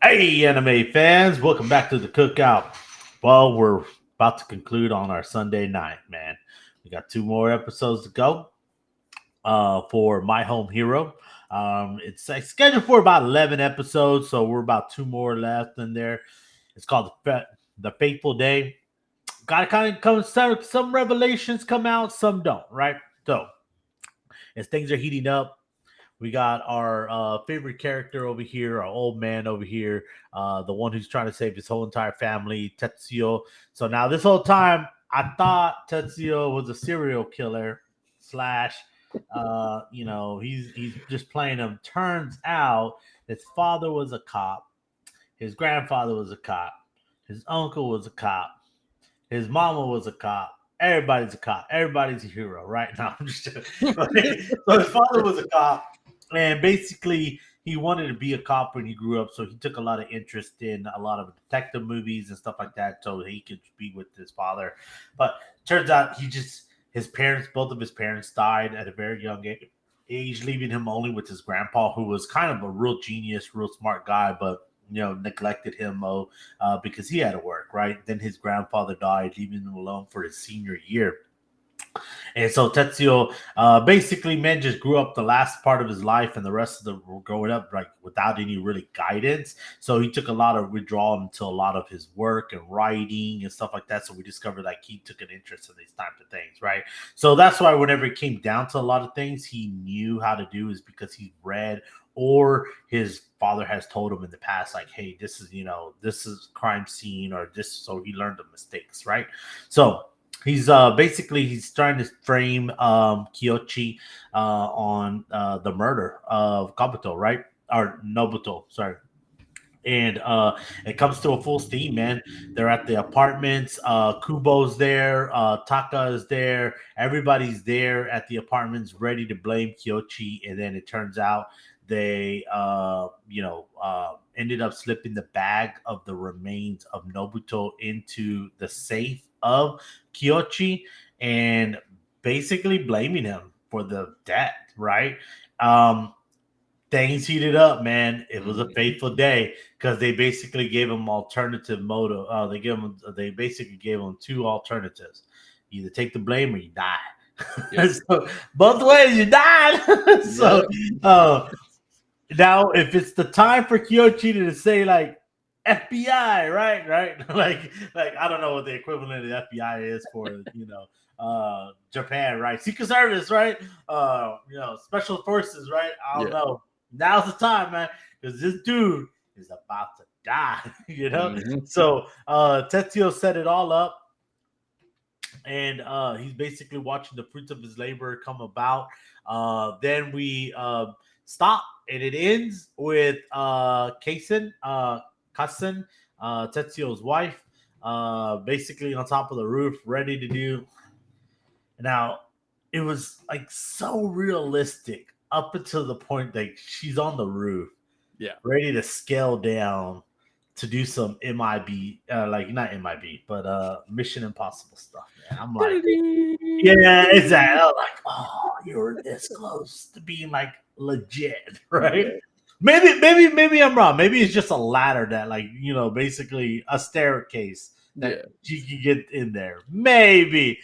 Hey, anime fans, welcome back to the cookout. Well, we're about to conclude on our Sunday night, man. We got two more episodes to go for My Home Hero. It's scheduled for about 11 episodes, so we're about two more left in there. It's called The Fateful Day. Got to kind of come, some revelations come out, some don't, right? So, as things are heating up, we got our favorite character over here, our old man over here, the one who's trying to save his whole entire family, Tetsuo. So now this whole time, I thought Tetsuo was a serial killer slash, he's just playing him. Turns out his father was a cop, his grandfather was a cop, his uncle was a cop, his mama was a cop. Everybody's a cop. Everybody's a hero, right? Now I'm just so his father was a cop, and basically he wanted to be a cop when he grew up. So he took a lot of interest in a lot of detective movies and stuff like that, so he could be with his father. But turns out his parents, both of his parents, died at a very young age, leaving him only with his grandpa, who was kind of a real genius, real smart guy, but neglected him because he had to work, right? Then his grandfather died, leaving him alone for his senior year. And so Tetsuo basically, man, just grew up the last part of his life and the rest of the growing up like without any really guidance. So he took a lot of withdrawal into a lot of his work and writing and stuff like that. So we discovered like he took an interest in these types of things, right? So that's why whenever it came down to a lot of things he knew how to do is because he read or his father has told him in the past, like, hey, this is crime scene or this, so he learned the mistakes, right? So he's trying to frame Kyochi on the murder of Kabuto, right? Or Nobuto, sorry. And it comes to a full steam, man. They're at the apartments. Kubo's there. Taka is there. Everybody's there at the apartments, ready to blame Kyochi. And then it turns out they, ended up slipping the bag of the remains of Nobuto into the safe of Kyochi and basically blaming him for the death, right? Um, Things heated up, man. It was a fateful day because they basically gave him alternative motive. They basically gave him two alternatives: you either take the blame or you die. Yep. So both ways, you died. So Yep. uh, now, if it's the time for Kyochi to say like FBI, right, like I don't know what the equivalent of the FBI is for Japan, right? Secret Service, right? Special forces, right? I don't Yeah. know. Now's the time, man, because this dude is about to die. Hmm. So Tetsuo set it all up, and he's basically watching the fruits of his labor come about. Then we stop, and it ends with Kasen, Tetsuo's wife, basically on top of the roof, ready to do. Now, it was like so realistic up until the point that she's on the roof Yeah. ready to scale down to do some MIB, like not MIB, but Mission Impossible stuff, man. I'm like, yeah, exactly. I'm like, oh, you're this close to being like legit, right? Yeah. Maybe I'm wrong. Maybe it's just a ladder that, like, basically a staircase that Yeah. you can get in there. Maybe,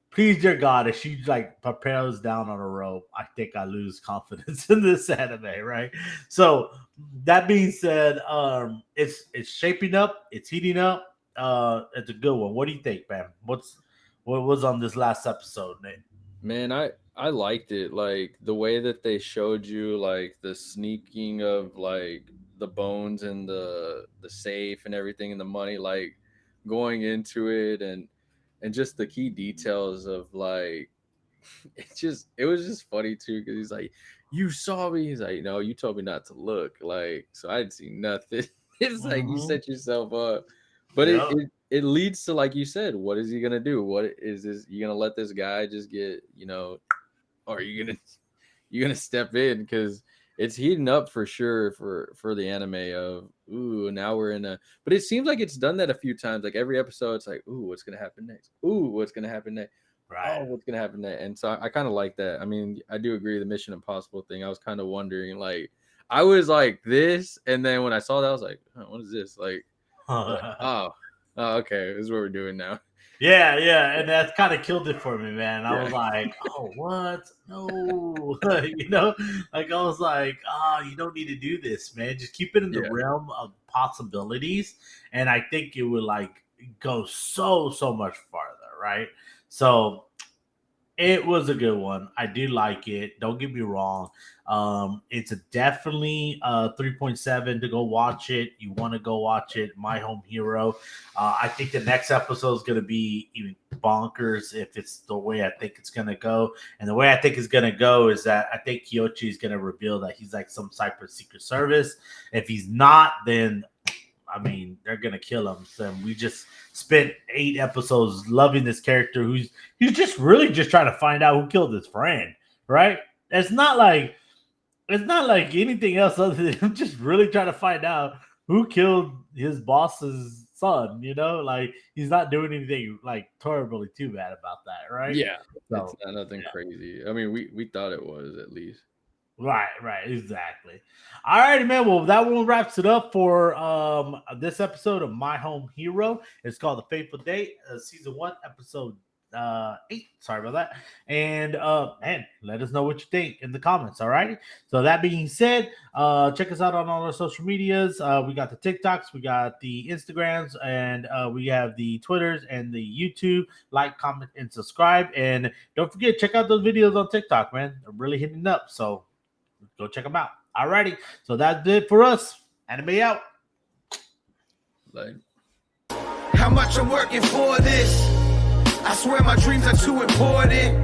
please, dear God, if she like propels down on a rope, I think I lose confidence in this anime, right? So that being said, it's shaping up, it's heating up. It's a good one. What do you think, man? What was on this last episode, Nate? Man, I liked it. Like the way that they showed you like the sneaking of like the bones and the safe and everything and the money, like going into it and just the key details of like it was just funny too because he's like, you saw me. He's like, no, you told me not to look. Like, so I didn't see nothing. It's like you Mm-hmm. set yourself up, but Yeah. it leads to, like you said, what is he gonna do? What is this? You gonna let this guy just get, or are you gonna step in because it's heating up for sure for the anime of ooh, now we're in a, but it seems like it's done that a few times. Like every episode it's like, ooh, what's gonna happen next? Ooh, what's gonna happen next? Right. Oh, what's gonna happen next? And so I kind of like that. I mean, I do agree the Mission Impossible thing. I was kind of wondering, like, I was like this, and then when I saw that, I was like, what is this? Like, oh, okay, this is what we're doing now. Yeah, and that's kind of killed it for me, man. I was Yeah. like, oh, what? No, like I was like, you don't need to do this, man. Just keep it in the Yeah. realm of possibilities, and I think it would like go so much farther, right? So it was a good one. I do like it. Don't get me wrong. It's a definitely 3.7 to go watch it. You want to go watch it. My Home Hero. I think the next episode is going to be even bonkers if it's the way I think it's going to go. And the way I think it's going to go is that I think Kyochi is going to reveal that he's like some type of secret service. If he's not, then I mean, they're gonna kill him. So we just spent 8 episodes loving this character who's just really just trying to find out who killed his friend, right? It's not like anything else other than him just really trying to find out who killed his boss's son, like he's not doing anything like terribly too bad about that, right? Yeah. So, It's not nothing crazy. I mean, we thought it was at least. Right, exactly. All righty, man. Well, that one wraps it up for this episode of My Home Hero. It's called The Faithful Date, season 1, episode 8. Sorry about that. And man, let us know what you think in the comments. All right. So that being said, check us out on all our social medias. We got the TikToks, we got the Instagrams, and we have the Twitters and the YouTube. Like, comment, and subscribe. And don't forget, check out those videos on TikTok, man. They're really hitting up. So go check them out. Alrighty. So that's it for us. Anime out. Like, how much I'm working for this. I swear my dreams are too important.